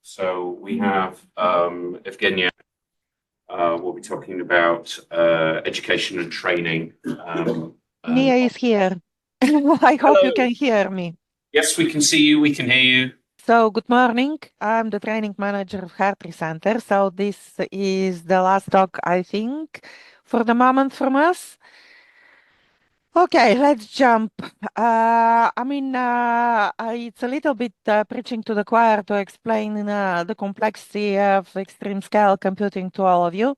So we have Evguenia. We'll be talking about education and training. Nia is here. I hope you Hello. can hear me. Yes, we can see you. We can hear you. So, good morning. I'm the training manager of Hartree Center. So, this is the last talk, I think, for the moment from us. Okay, let's jump. It's a little bit preaching to the choir to explain the complexity of extreme scale computing to all of you.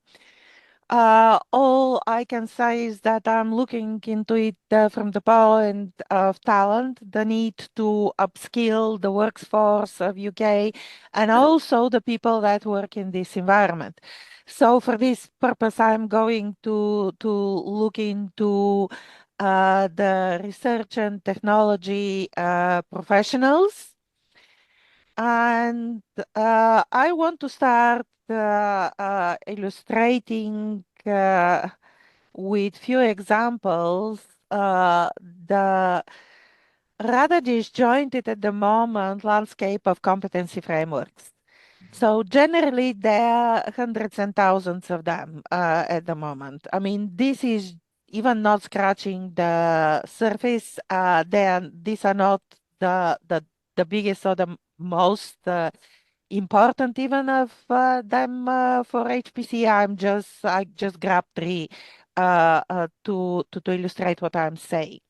All I can say is that I'm looking into it from the point of talent, the need to upskill the workforce of UK and also the people that work in this environment. So for this purpose, I'm going to look into the research and technology professionals. And I want to start illustrating with few examples the rather disjointed at the moment landscape of competency frameworks. So generally, there are hundreds and thousands of them at the moment. I mean, this is even not scratching the surface. These are not the biggest or the most important even of them for HPC. I just grabbed three to illustrate what I'm saying.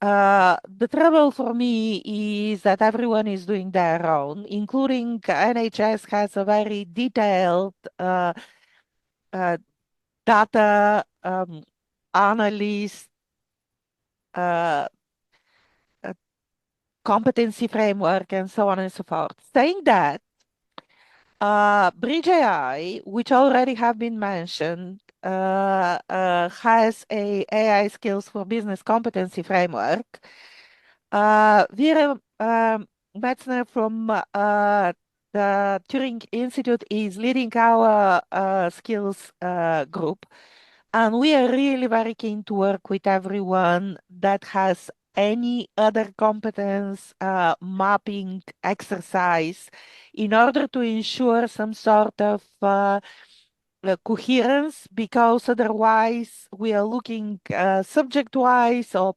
The trouble for me is that everyone is doing their own, including NHS has a very detailed uh, data analyst uh, uh, competency framework and so on and so forth. Saying that, Bridge AI, which already have been mentioned, has a AI skills for business competency framework. Vera Metzner from the Turing Institute is leading our skills group. And we are really very keen to work with everyone that has any other competence mapping exercise in order to ensure some sort of coherence, because otherwise we are looking subject-wise or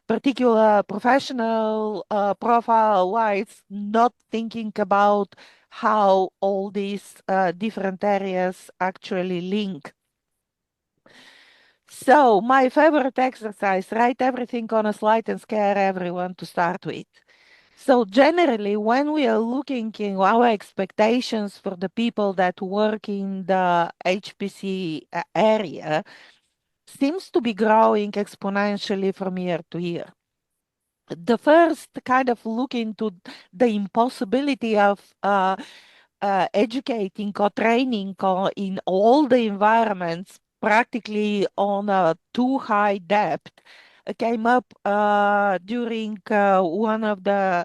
particular professional profile-wise, not thinking about how all these different areas actually link. So my favorite exercise, write everything on a slide and scare everyone to start with. So generally, when we are looking in our expectations for the people that work in the HPC area, seems to be growing exponentially from year to year. The first kind of look into the impossibility of educating or training or in all the environments practically on a too high depth came up during one of the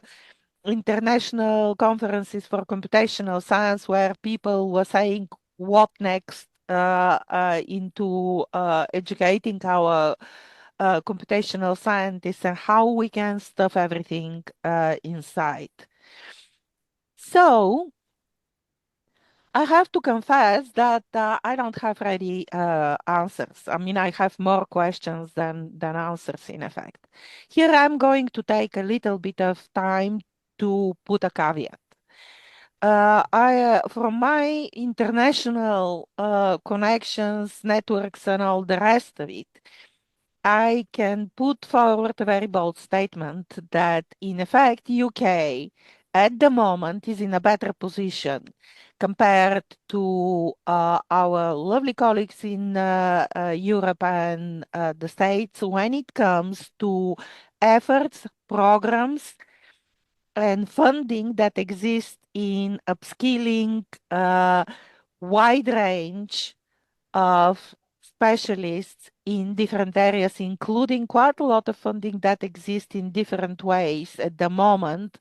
international conferences for computational science, where people were saying what next into educating our computational scientists and how we can stuff everything inside. So I have to confess that I don't have ready answers. I mean, I have more questions than answers, in effect. Here I'm going to take a little bit of time to put a caveat. From my international connections, networks, and all the rest of it, I can put forward a very bold statement that, in effect, UK at the moment is in a better position compared to our lovely colleagues in Europe and the States when it comes to efforts, programs, and funding that exists in upskilling a wide range of specialists in different areas, including quite a lot of funding that exists in different ways at the moment,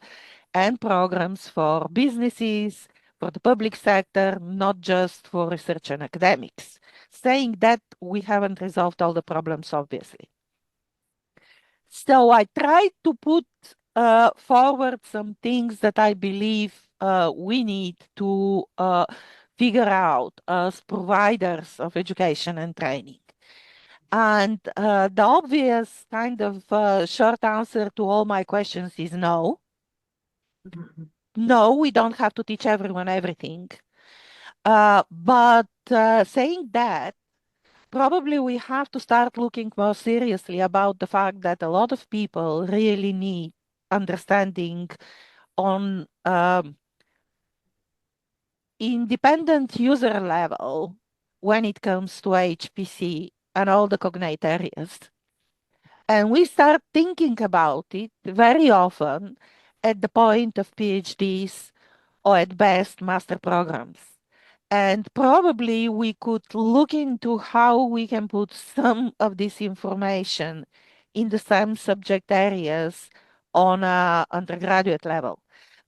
and programs for businesses, for the public sector, not just for research and academics. Saying that, we haven't resolved all the problems, obviously. So I tried to put forward some things that I believe we need to figure out as providers of education and training. And the obvious kind of short answer to all my questions is no. No, we don't have to teach everyone everything. But saying that, probably we have to start looking more seriously about the fact that a lot of people really need understanding on independent user level when it comes to HPC and all the cognate areas. And we start thinking about it very often at the point of PhDs or at best master programs. And probably we could look into how we can put some of this information in the same subject areas on a undergraduate level.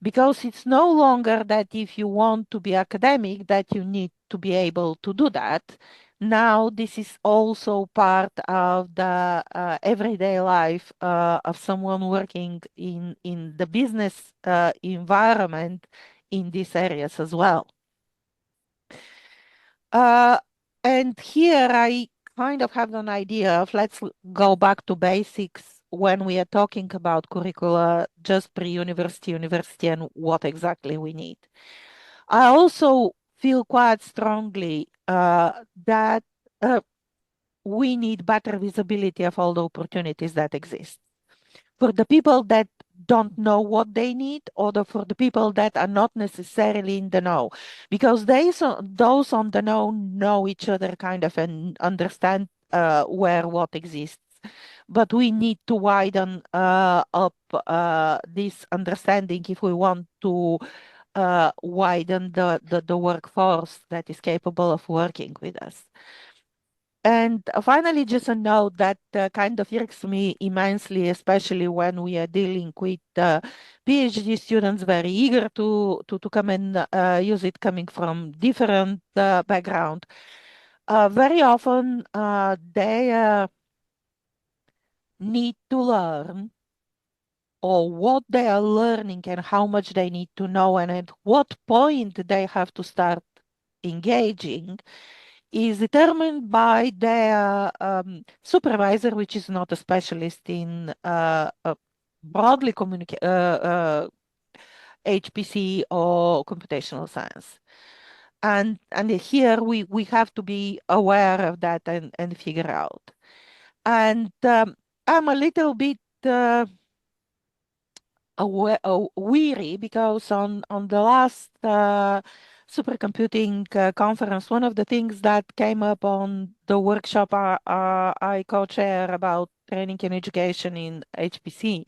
Because it's no longer that if you want to be academic that you need to be able to do that. Now this is also part of the everyday life of someone working in the business environment in these areas as well. Uh, and here I kind of have an idea of let's go back to basics when we are talking about curricula just pre-university, university, and what exactly we need. I also feel quite strongly that we need better visibility of all the opportunities that exist for the people that don't know what they need or for the people that are not necessarily in the know because those on the know each other kind of and understand where what exists, but we need to widen up this understanding if we want to widen the workforce that is capable of working with us. And finally, just a note that kind of irks me immensely, especially when we are dealing with PhD students very eager to come and use it coming from different background. Very often they need to learn or what they are learning and how much they need to know and at what point they have to start engaging is determined by their supervisor, which is not a specialist in broadly HPC or computational science. And here we have to be aware of that and figure out. And I'm a little bit weary because on the last supercomputing conference, one of the things that came up on the workshop I co-chair about training and education in HPC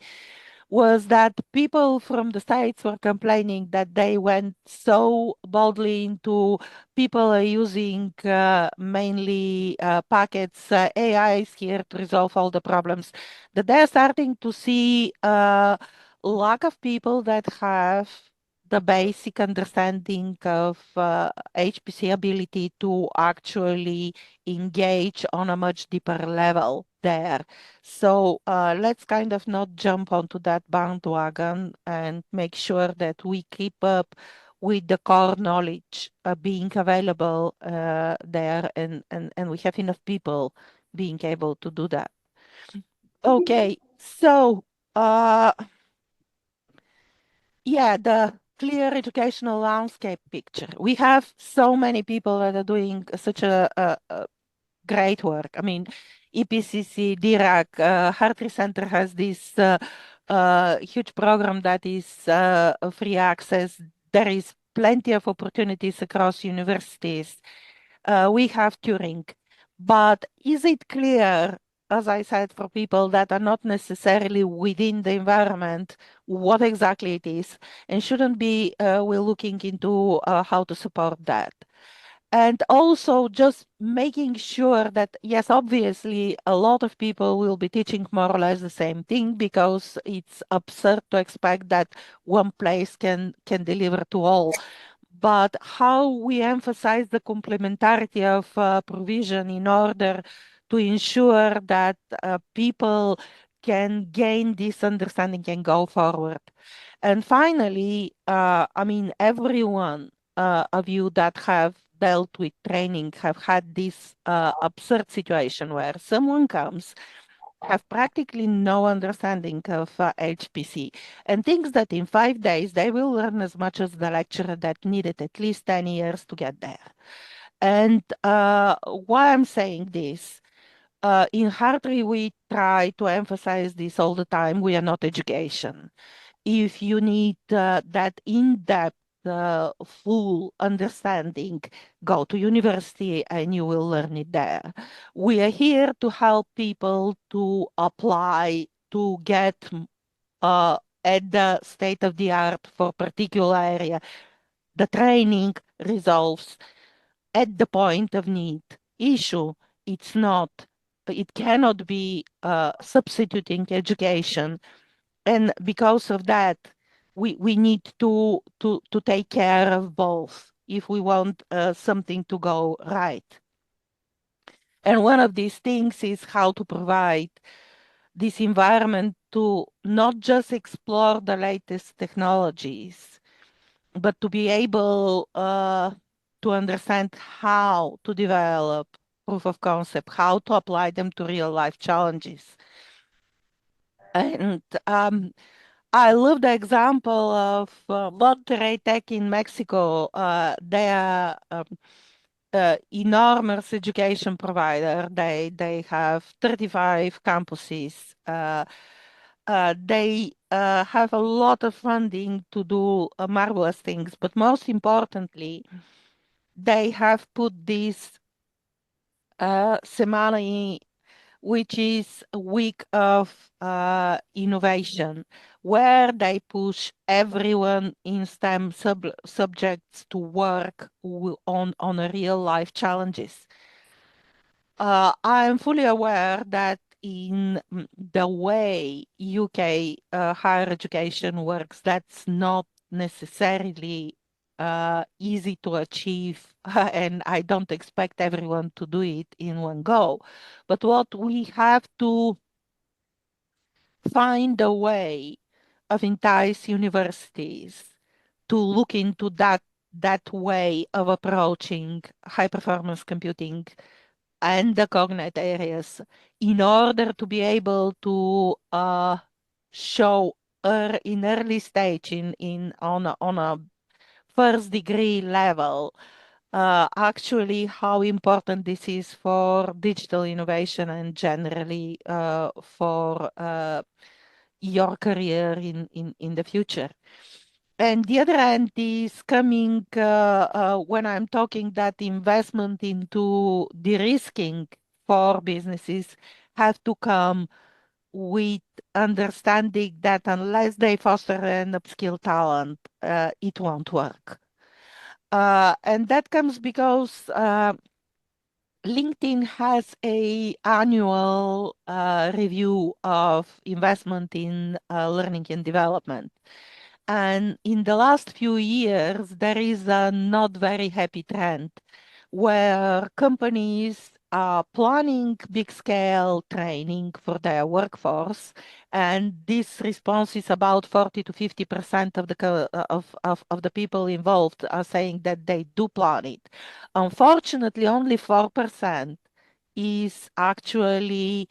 was that people from the States were complaining that they went so boldly into people are using mainly packets, AIs here to resolve all the problems, that they're starting to see lack of people that have the basic understanding of HPC ability to actually engage on a much deeper level there. So let's kind of not jump onto that bandwagon and make sure that we keep up with the core knowledge being available there and we have enough people being able to do that. Okay, so uh, yeah, the clear educational landscape picture. We have so many people that are doing such a great work. I mean, EPCC, DIRAC, Hartree Center has this huge program that is free access. There is plenty of opportunities across universities. We have Turing. But is it clear, as I said, for people that are not necessarily within the environment, what exactly it is? And shouldn't be we're looking into how to support that? And also just making sure that, yes, obviously, a lot of people will be teaching more or less the same thing because it's absurd to expect that one place can deliver to all. But how we emphasize the complementarity of provision in order to ensure that people can gain this understanding and go forward. And finally, I mean, everyone of you that have dealt with training have had this absurd situation where someone comes, have practically no understanding of HPC, and thinks that in 5 days they will learn as much as the lecturer that needed at least 10 years to get there. And why I'm saying this, in Hartree, we try to emphasize this all the time. We are not education. If you need that in-depth, full understanding, go to university and you will learn it there. We are here to help people to apply, to get at the state of the art for particular area. The training resolves at the point of need issue. It's not, it cannot be substituting education. And because of that, we need to take care of both if we want something to go right. And one of these things is how to provide this environment to not just explore the latest technologies, but to be able to understand how to develop proof of concept, how to apply them to real life challenges. And I love the example of Monterrey Tech in Mexico. They are enormous education provider. They have 35 campuses. They have a lot of funding to do marvelous things, but most importantly, they have put this semana, which is a week of innovation, where they push everyone in STEM subjects to work on a real life challenges. I am fully aware that in the way UK higher education works, that's not necessarily easy to achieve, and I don't expect everyone to do it in one go. But what we have to find a way of entice universities to look into that way of approaching high performance computing and the cognate areas in order to be able to show in early stage in on a first degree level actually how important this is for digital innovation and generally for your career in the future. And the other end is coming when I'm talking that investment into de-risking for businesses have to come with understanding that unless they foster an upskill talent, it won't work. And that comes because LinkedIn has a annual review of investment in learning and development. And in the last few years, there is a not very happy trend where companies are planning big scale training for their workforce. And this response is about 40 to 50% of of the people involved are saying that they do plan it. Unfortunately, only 4% is actually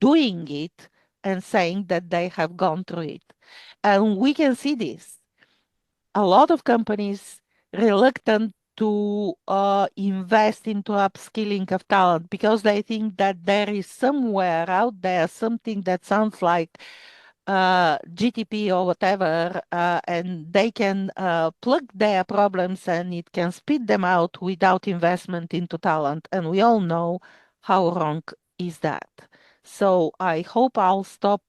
doing it and saying that they have gone through it. And we can see this. A lot of companies reluctant to invest into upskilling of talent because they think that there is somewhere out there something that sounds like GTP or whatever, and they can plug their problems and it can spit them out without investment into talent. And we all know how wrong is that. So I hope I'll stop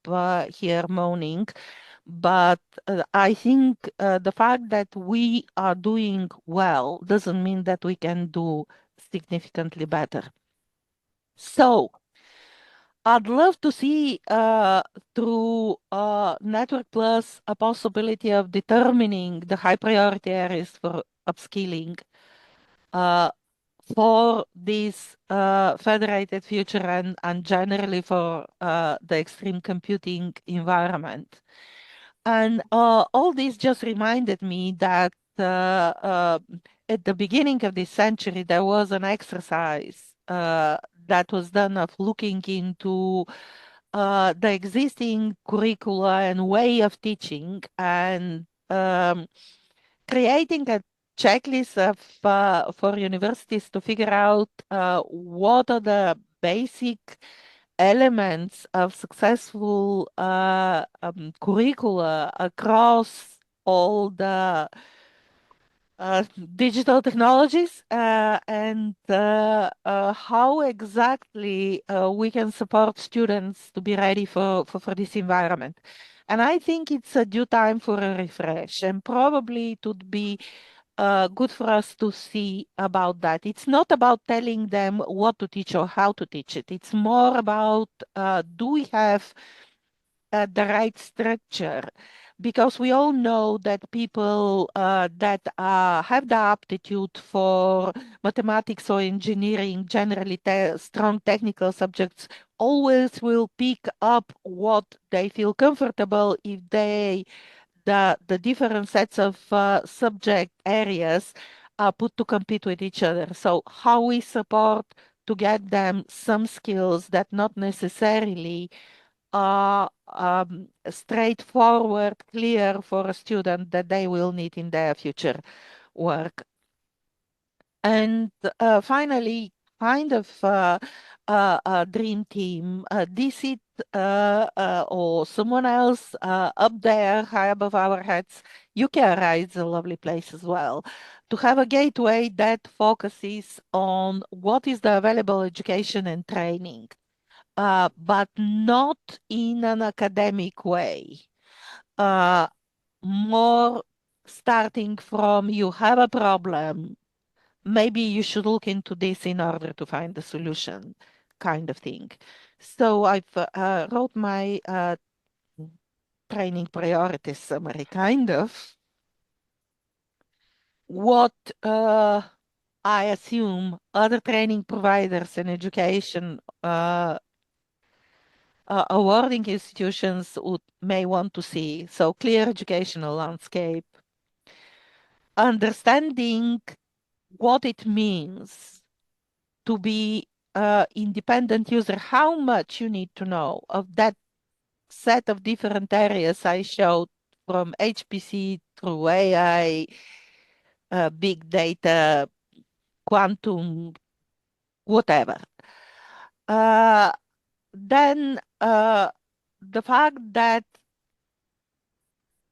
here moaning, but I think the fact that we are doing well doesn't mean that we can do significantly better. So I'd love to see through Network Plus a possibility of determining the high priority areas for upskilling uh, for this federated future and generally for the extreme computing environment. And all this just reminded me that at the beginning of this century, there was an exercise that was done of looking into the existing curricula and way of teaching and creating a checklist of for universities to figure out what are the basic elements of successful curricula across all the digital technologies and how exactly we can support students to be ready for this environment. And I think it's a due time for a refresh, and probably it would be good for us to see about that. It's not about telling them what to teach or how to teach it. It's more about do we have the right structure? Because we all know that people that have the aptitude for mathematics or engineering, generally strong technical subjects, always will pick up what they feel comfortable if the different sets of subject areas are put to compete with each other. So how we support to get them some skills that not necessarily are straightforward, clear for a student that they will need in their future work. And finally, kind of a dream team, this it or someone else up there high above our heads, UKRI is a lovely place as well. To have a gateway that focuses on what is the available education and training, but not in an academic way. Uh, More starting from you have a problem, maybe you should look into this in order to find a solution, kind of thing. So I've wrote my training priorities summary, kind of. What I assume other training providers and education awarding institutions may want to see. So clear educational landscape, understanding what it means to be independent user, how much you need to know of that set of different areas I showed from HPC through AI, big data, quantum, whatever. Uh, then the fact that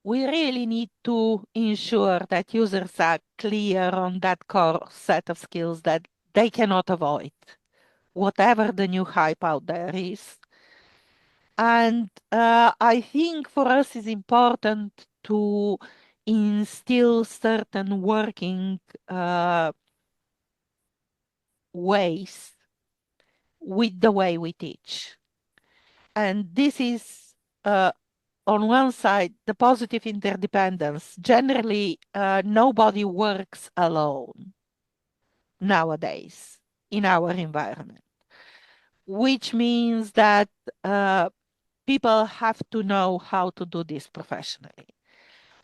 we really need to ensure that users are clear on that core set of skills that they cannot avoid, whatever the new hype out there is. And I think for us it's important to instill certain working ways with the way we teach. And this is, on one side, the positive interdependence. Generally, nobody works alone nowadays in our environment, which means that people have to know how to do this professionally.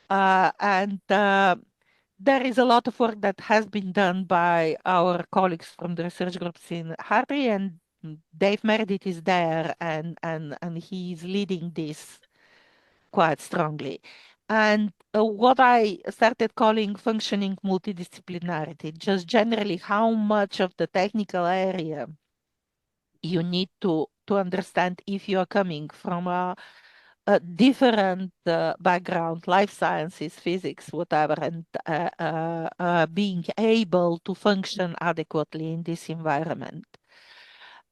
And there is a lot of work that has been done by our colleagues from the research groups in Hartree, and Dave Meredith is there, and he's leading this quite strongly. And what I started calling functioning multidisciplinarity, just generally how much of the technical area you need to understand if you are coming from a different background, life sciences, physics, whatever, and being able to function adequately in this environment.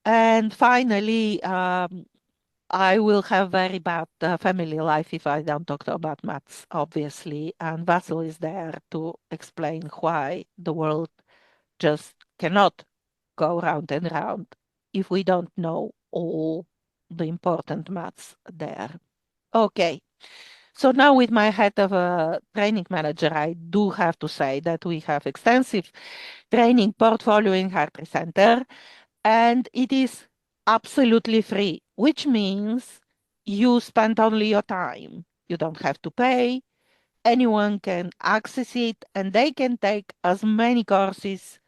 And finally, I will have very bad family life if I don't talk about maths, obviously. And Vasil is there to explain why the world just cannot go round and round if we don't know all the important maths there. Okay. So now with my head of a training manager, I do have to say that we have extensive training portfolio in Hartree Center, and it is absolutely free, which means you spend only your time. You don't have to pay. Anyone can access it, and they can take as many courses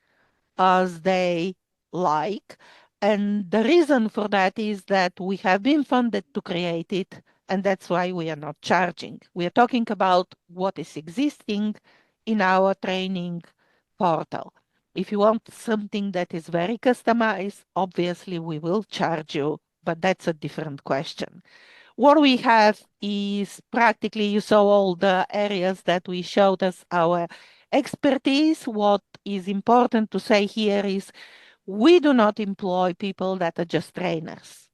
as they like. And the reason for that is that we have been funded to create it, and that's why we are not charging. We are talking about what is existing in our training portal. If you want something that is very customized, obviously we will charge you, but that's a different question. What we have is practically, you saw all the areas that we showed as our expertise. What is important to say here is we do not employ people that are just trainers.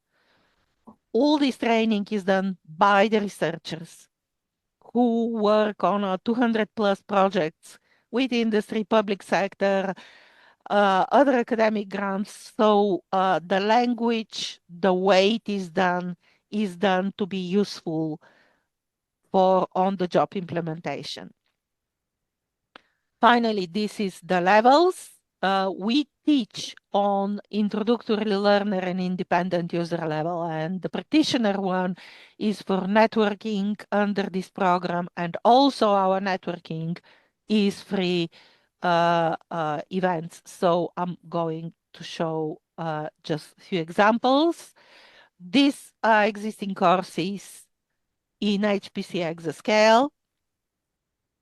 All this training is done by the researchers who work on 200 plus projects with industry, public sector, other academic grants. So the language, the way it is done to be useful for on-the-job implementation. Finally, this is the levels. We teach on introductory learner and independent user level, and the practitioner one is for networking under this program, and also our networking is free events. So I'm going to show just a few examples. These are existing courses in HPC Exascale.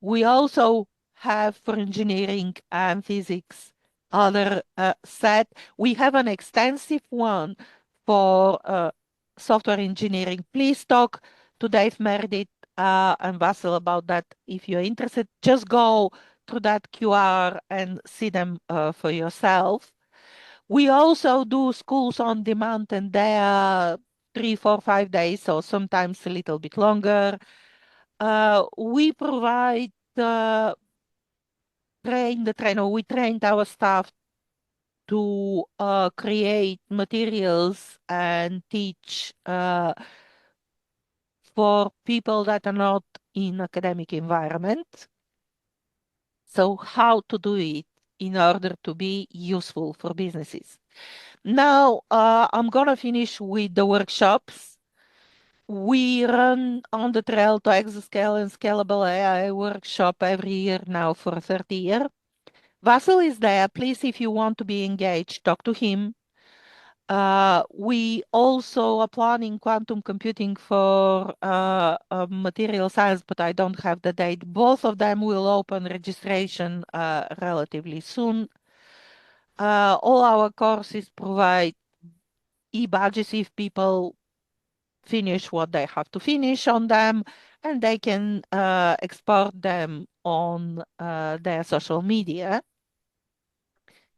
We also have for engineering and physics other set. We have an extensive one for software engineering. Please talk to Dave Meredith and Vasil about that. If you're interested, just go through that QR and see them for yourself. We also do schools on demand, and they are 3, 4, 5 days, or sometimes a little bit longer. We provide we trained our staff to create materials and teach for people that are not in academic environment. So how to do it in order to be useful for businesses. Now, I'm gonna finish with the workshops. We run on the trail to exascale and scalable AI workshop every year now for a third year. Vasil is there. Please, if you want to be engaged, talk to him. We also are planning quantum computing for material science, but I don't have the date. Both of them will open registration relatively soon. All our courses provide e-badges if people finish what they have to finish on them, and they can export them on their social media.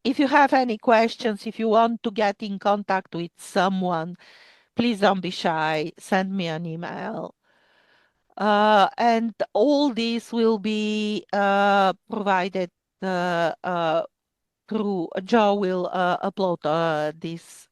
If you have any questions, if you want to get in contact with someone, please don't be shy. Send me an email. And all this will be provided through Joe will upload this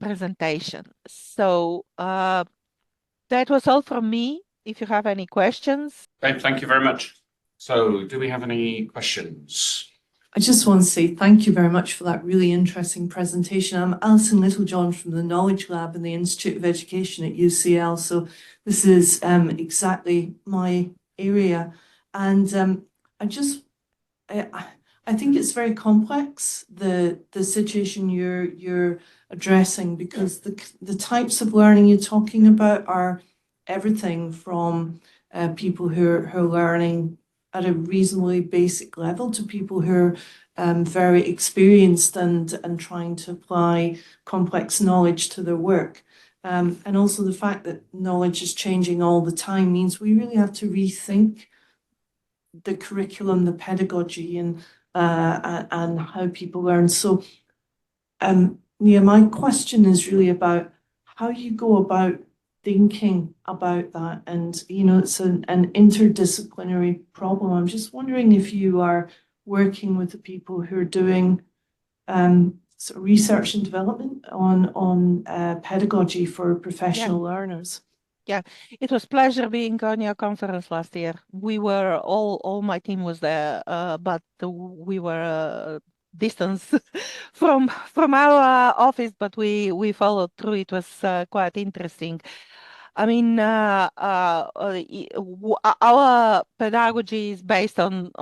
presentation. So that was all from me. If you have any questions. Okay, thank you very much. So do we have any questions? I just want to say thank you very much for that really interesting presentation. I'm Alison Littlejohn from the Knowledge Lab in the Institute of Education at UCL. So this is exactly my area. And I think it's very complex, the situation you're addressing, because the types of learning you're talking about are everything from people who are learning at a reasonably basic level to people who are very experienced and trying to apply complex knowledge to their work. And also the fact that knowledge is changing all the time means we really have to rethink the curriculum, the pedagogy, and how people learn. So, my question is really about how you go about thinking about that. And, it's an interdisciplinary problem. I'm just wondering if you are working with the people who are doing sort of research and development on pedagogy for professional learners. Yeah, it was pleasure being on your conference last year. We were all my team was there, but we were distance from our office, but we followed through. It was quite interesting. I mean, our pedagogy is based on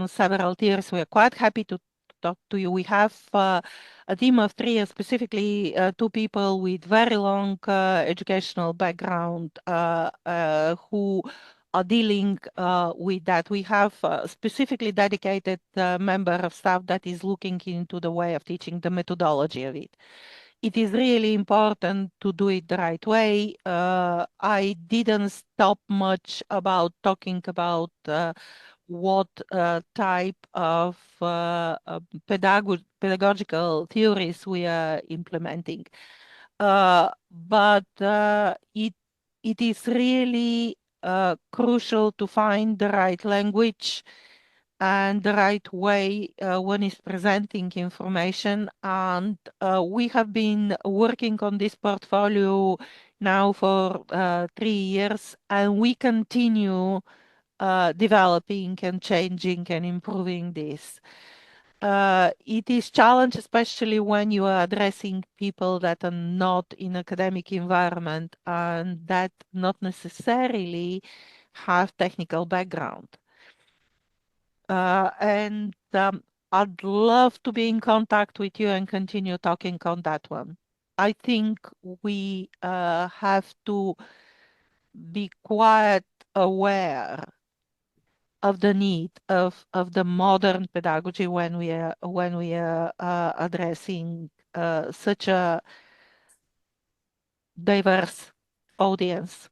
several tiers. We are quite happy to talk to you. We have a team of three, specifically two people with very long educational background who are dealing with that. We have a specifically dedicated member of staff that is looking into the way of teaching, the methodology of it. It is really important to do it the right way. I didn't stop much about talking about what type of pedagogical theories we are implementing. But it is really crucial to find the right language and the right way when it's presenting information. And we have been working on this portfolio now for 3 years, and we continue developing and changing and improving this. It is challenge, especially when you are addressing people that are not in academic environment and that not necessarily have technical background. And I'd love to be in contact with you and continue talking on that one. I think we have to be quite aware of the need of the modern pedagogy when we are addressing such a diverse audience.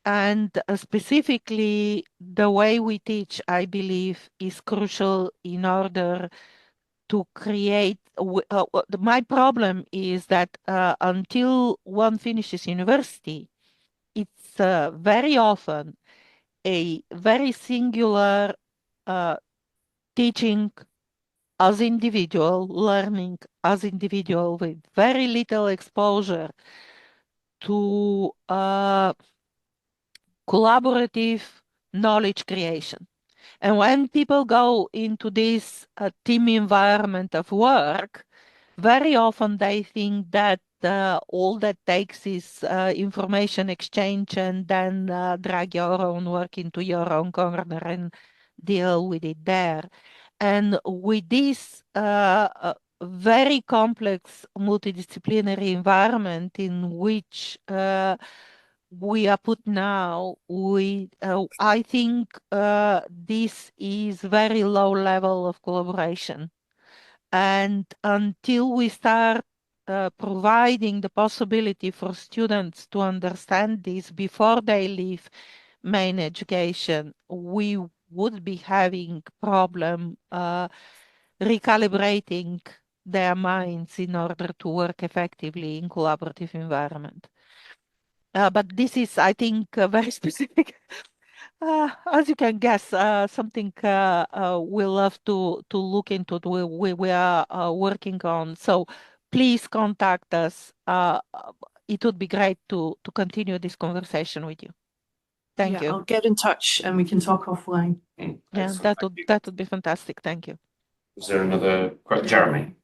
And specifically, the way we teach, I believe, is crucial in order to create. My problem is that until one finishes university, it's very often a very singular teaching as individual, learning as individual with very little exposure to collaborative knowledge creation. And when people go into this team environment of work, very often they think that all that takes is information exchange and then drag your own work into your own corner and deal with it there. And with this very complex multidisciplinary environment in which we are put now, I think this is very low level of collaboration. And until we start providing the possibility for students to understand this before they leave main education, we would be having problem recalibrating their minds in order to work effectively in collaborative environment. But this is, I think, very specific. As you can guess, something we love to look into. We are working on. So please contact us. It would be great to continue this conversation with you. Thank you. I'll get in touch and we can talk offline. Yeah, that would be fantastic. Thank you. Is there another question? Jeremy?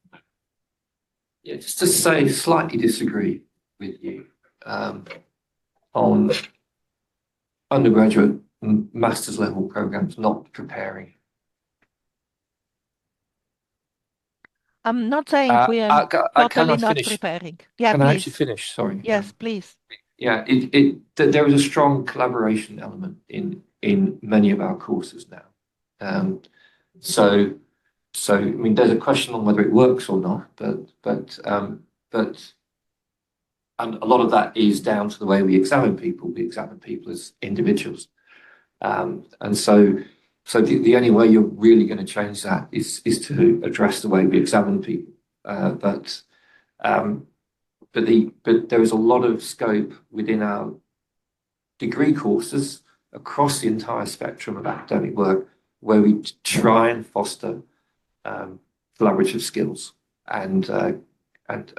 Yeah, just to say, slightly disagree with you on undergraduate and master's level programs not preparing. I'm not saying we are totally not preparing. Yeah, can please. I actually finish? Sorry. Yes, please. Yeah, there is a strong collaboration element in many of our courses now. So I mean, there's a question on whether it works or not, but and a lot of that is down to the way we examine people. We examine people as individuals, and so the only way you're really going to change that is to address the way we examine people. But there is a lot of scope within our degree courses across the entire spectrum of academic work where we try and foster collaborative skills, and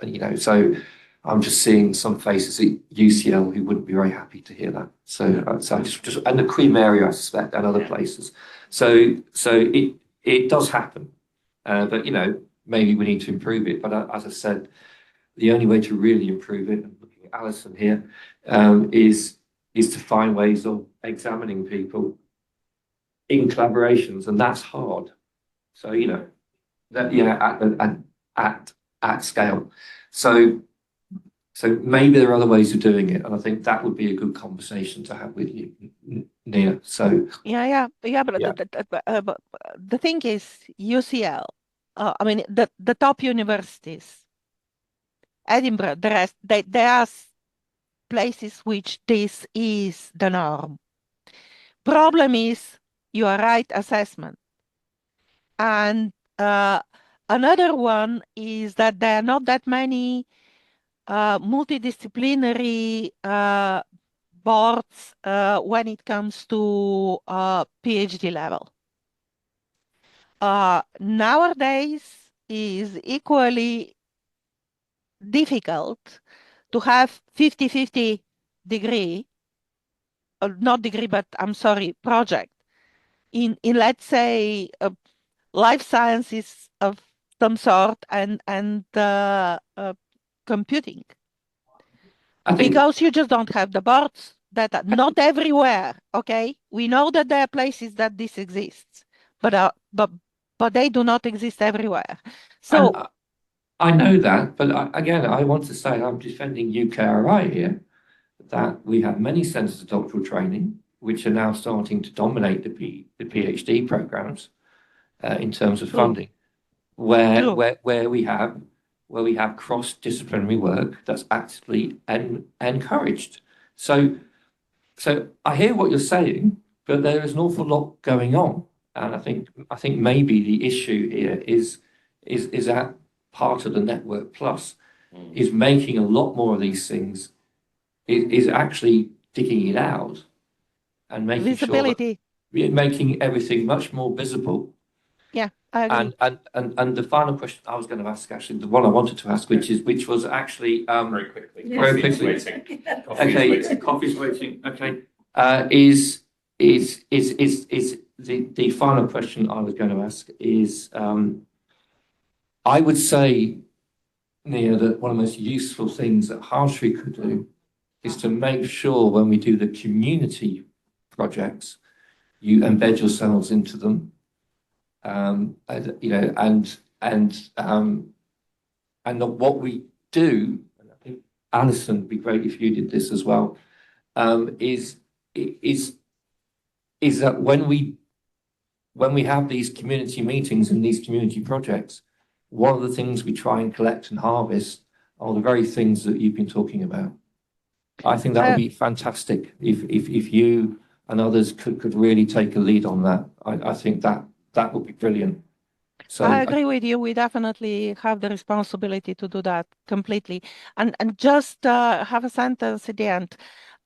you know, so I'm just seeing some faces at UCL who wouldn't be very happy to hear that. So I just and the Queen Mary, I suspect, and other places. So it does happen, but you know, maybe we need to improve it. But as I said, the only way to really improve it, and looking Alison here, is to find ways of examining people in collaborations, and that's hard. So, you know, that, at scale. So maybe there are other ways of doing it, and I think that would be a good conversation to have with you, Nia. So but the thing is, UCL, I mean, the top universities, Edinburgh, the rest, there are places which this is the norm. Problem is your right assessment. And another one is that there are not that many multidisciplinary boards when it comes to PhD level. Nowadays is equally difficult to have 50-50 degree, not degree, but I'm sorry, project in let's say life sciences of some sort and computing. Because you just don't have the boards that are not everywhere. Okay, we know that there are places that this exists, but they do not exist everywhere. So I know that, but again, I want to say I'm defending UKRI here, that we have many centres of doctoral training which are now starting to dominate the PhD programs in terms of funding, where we have cross-disciplinary work that's actively encouraged. So I hear what you're saying, but there is an awful lot going on, and I think maybe the issue here is that part of the Network Plus is making a lot more of these things, is actually digging it out and making visibility, making everything much more visible. Yeah, I agree. And the final question I was going to ask, actually, the one I wanted to ask, which was actually very quickly. Yes. Very quickly. Waiting. Coffee's waiting. Okay. Is the final question I was going to ask is, I would say, Nia, that one of the most useful things that Hartree could do is to make sure when we do the community projects, you embed yourselves into them. You know, and what we do, and I think Alison, would be great if you did this as well, is that when we have these community meetings and these community projects, one of the things we try and collect and harvest are the very things that you've been talking about. I think that would be fantastic if you and others could really take a lead on that. I think that would be brilliant. So I agree with you. We definitely have the responsibility to do that completely. And just have a sentence at the end.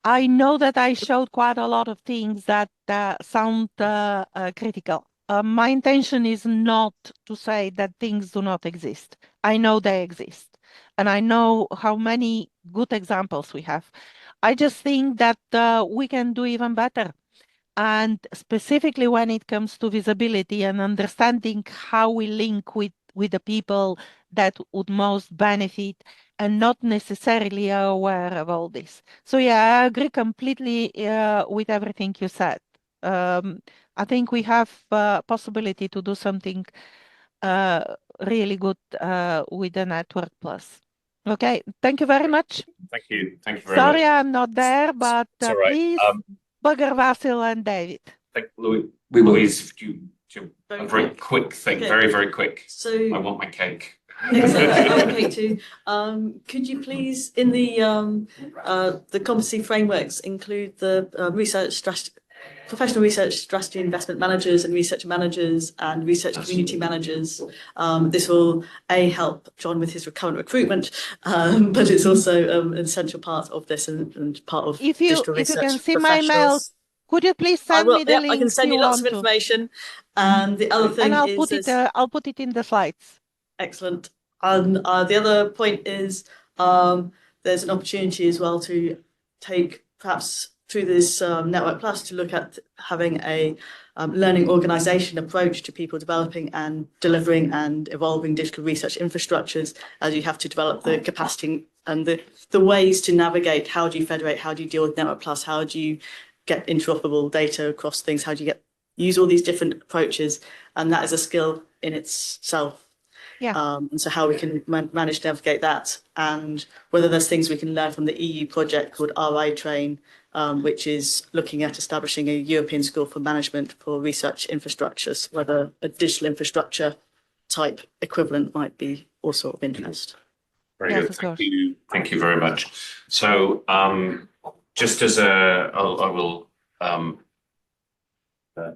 I know that I showed quite a lot of things that sound critical. My intention is not to say that things do not exist. I know they exist. And I know how many good examples we have. I just think that we can do even better. And specifically when it comes to visibility and understanding how we link with the people that would most benefit and not necessarily are aware of all this. So yeah, I agree completely with everything you said. I think we have possibility to do something really good with the Network Plus. Okay, thank you very much. Thank you very much. Sorry I'm not there, but right. Please, Bugger Vasil and David. Louise, a very quick thing, okay. Very quick. So I want my cake. Excellent. I want cake too. Could you please, in the competency frameworks, include the research strategy, professional research strategy investment managers and research managers and research community managers. This will help Jon with his current recruitment, but it's also an essential part of this and part of digital research. If you can see my mail, could you please send me the link? I can send you lots of information. And the other thing I'll put it in the slides. Excellent. And the other point is there's an opportunity as well to take perhaps through this Network Plus to look at having a learning organisation approach to people developing and delivering and evolving digital research infrastructures, as you have to develop the capacity and the ways to navigate. How do you federate? How do you deal with Network Plus? How do you get interoperable data across things? How do you use all these different approaches? And that is a skill in itself. Yeah. And so how we can manage to navigate that, and whether there's things we can learn from the EU project called RI Train, which is looking at establishing a European School for Management for research infrastructures, whether a digital infrastructure type equivalent might be also of interest. Very Yes, good. of course. Thank you very much. So just as I will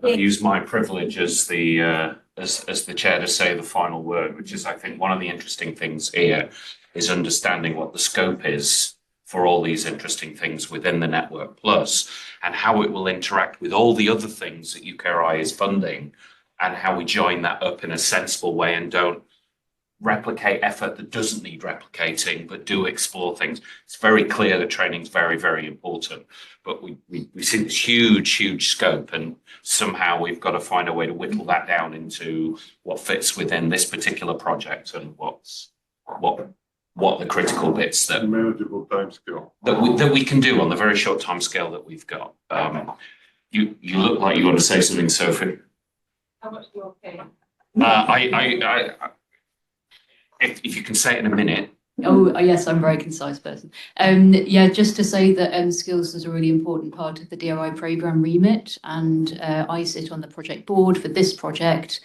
use my privilege as the chair to say the final word, which is, I think, one of the interesting things here is understanding what the scope is for all these interesting things within the Network Plus and how it will interact with all the other things that UKRI is funding, and how we join that up in a sensible way and don't replicate effort that doesn't need replicating, but do explore things. It's very clear that training is very, very important, but we see this huge scope, and somehow we've got to find a way to whittle that down into what fits within this particular project and what the critical bits that manageable time scale that we can do on the very short time scale that we've got. You look like you want to say something, Sophie. How much do you pay? If you can say it in a minute. Oh, yes, I'm a very concise person. Yeah, just to say that skills is a really important part of the DRI programme remit, and I sit on the project board for this project,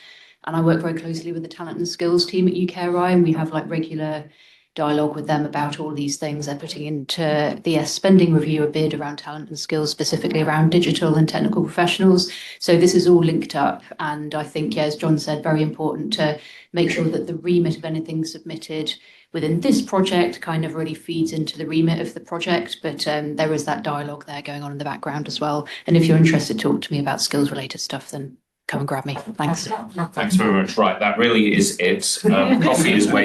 and I work very closely with the talent and skills team at UKRI, and we have like regular dialogue with them about all these things. They're putting into the spending review a bid around talent and skills, specifically around digital and technical professionals. So this is all linked up, and I think, yeah, as Jon said, very important to make sure that the remit of anything submitted within this project kind of really feeds into the remit of the project. But there is that dialogue there going on in the background as well. And if you're interested to talk to me about skills related stuff, then come and grab me. Thanks. Thanks very much. Right, that really is it. Coffee is waiting.